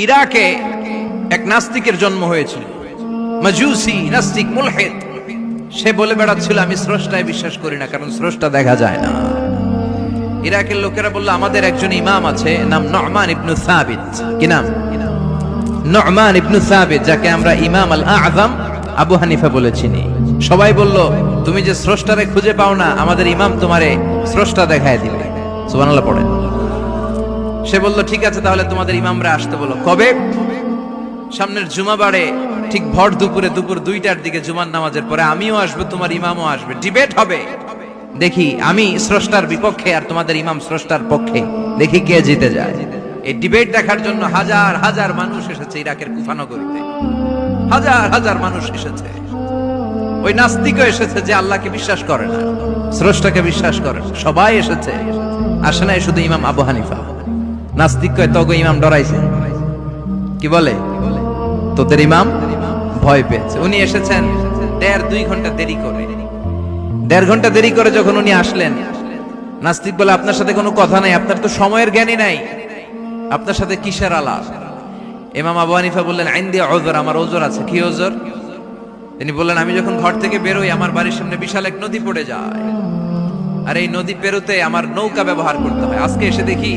ইরাকে এক নাস্তিকের জন্ম হয়েছিল, মাজুসি নাস্তিক মুলহিদ। সে বলে বেড়াচ্ছিল আমি স্রষ্টায় বিশ্বাস করি না, কারণ স্রষ্টা দেখা যায় না। ইরাকের লোকেরা বলল আমাদের একজন ইমাম আছে, নাম নু'মান ইবনে সাবিত। কি নাম? নু'মান ইবনে সাবিত, যাকে আমরা ইমাম আল আযম আবু হানিফা বলে চিনি। সবাই বলল তুমি যে স্রষ্টারে খুঁজে পাও না, আমাদের ইমাম তোমারে স্রষ্টা দেখায় দিবে। সুবহানাল্লাহ পড়েন। সে বলল ঠিক আছে, তাহলে তোমাদের ইমামরা আসতে বলো। কবে? সামনের জুমাবারে ঠিক ভর দুপুরে, দুপুর 2টার দিকে জুমার নামাজের পরে আমিও আসবো, তোমার ইমামও আসবে, ডিবেট হবে। দেখি আমি স্রষ্টার বিপক্ষে আর তোমাদের ইমাম স্রষ্টার পক্ষে, দেখি কে জিতে যায়। এই ডিবেট দেখার জন্য হাজার হাজার মানুষ এসেছে ইরাকের কুফা নগরীতে, হাজার হাজার মানুষ এসেছে। ওই নাস্তিকও এসেছে যে আল্লাহকে বিশ্বাস করে না, স্রষ্টাকে বিশ্বাস করে না। সবাই এসেছে, আসে নাই শুধু ইমাম আবু হানিফা। নাস্তিক কয় তগো ইমাম ডরাইছে। কি বলে? তোদের ইমাম ভয় পেয়েছে। উনি এসেছেন 1.5-2 ঘন্টা দেরি করে। 1.5 ঘন্টা দেরি করে যখন উনি আসলেন, নাস্তিক বলে আপনার সাথে কোনো কথা নাই, আপনার তো সময়ের জ্ঞানই নাই, আপনার সাথে কিসের আলাপ? ইমাম আবু হানিফা বললেন ইনদি উযর, আমার ওজর আছে। কি ওজর? তিনি বললেন আমি যখন ঘর থেকে বেরোই আমার বাড়ির সামনে বিশাল এক নদী পড়ে যায়, আর এই নদী পেরোতে আমার নৌকা ব্যবহার করতে হয়। আজকে এসে দেখি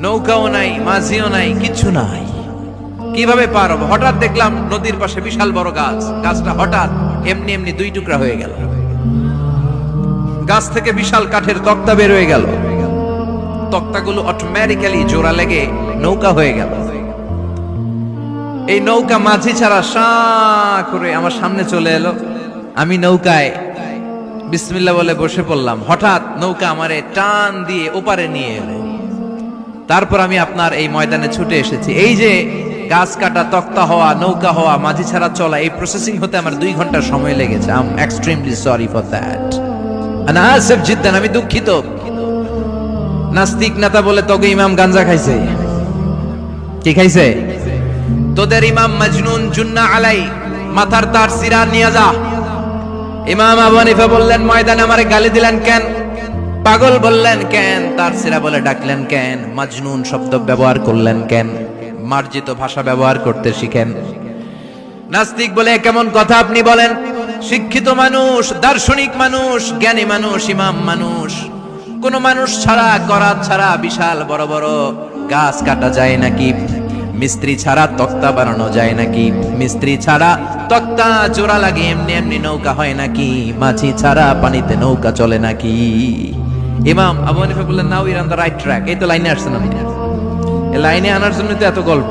নৌকাও নাই, মাঝিও নাই, কিছু নাই। কিভাবে পার হবো? হঠাৎ দেখলাম নদীর পাশে বিশাল বড় গাছ, গাছটা হঠাৎ এমনি এমনি 2 টুকরা হয়ে গেল। গাছ থেকে বিশাল কাঠের তক্তা বের হয়ে গেল। তক্তাগুলো অটোমেটিক্যালি জোড়া লেগে নৌকা হয়ে গেল। এই নৌকা মাঝি ছাড়া সা করে আমার সামনে চলে এলো। আমি নৌকায় বিসমিল্লাহ বলে বসে পড়লাম। হঠাৎ নৌকা আমারে টান দিয়ে ওপারে নিয়ে এলো। তারপর আমি আপনার এই ময়দানে ছুটে এসেছি। এই যে গাছ কাটা, তক্তা হওয়া, নৌকা হওয়া, মাঝি ছাড়া চলা, এই প্রসেসিং হতে আমার 2 ঘন্টা সময় লেগেছে। I am extremely sorry for that. আনা আসিফ জিদ্দান, আমি দুঃখিত। নাস্তিক নেতা বলে তোকে ইমাম গাঞ্জা খাইছে। কি খাইছে? তোদের ইমাম মাজনুন জুন্না আলাই, মাথার তার সিরা নিয়ে যা। ইমাম আবু হানিফা বললেন ময়দানে আমারে গালি দিলেন কেন? পাগল বললেন কেন? তার সিরা বলে ডাকলেন কেন? মাজনুন শব্দ ব্যবহার করলেন কেন? মার্জিত ভাষা ব্যবহার করতে শিখেন। নাস্তিক বলে কেমন কথা আপনি বলেন? শিক্ষিত মানুষ, দার্শনিক মানুষ, জ্ঞানী মানুষ, ইমাম মানুষ, কোন মানুষ ছাড়া, করাত ছাড়া বিশাল বড় বড় গাছ কাটা যায় নাকি? মিস্ত্রি ছাড়া তক্তা বানানো যায় নাকি? মিস্ত্রি ছাড়া তক্তা জোড়া লাগে এমনি এমনি নৌকা হয় নাকি? মাঝি ছাড়া পানিতে নৌকা চলে নাকি? ইমাম আবু হানিফা বললেন now you are on the right track. এই তো লাইনে আসছেন, আপনি এই লাইনে আনার জন্য তো এত গল্প।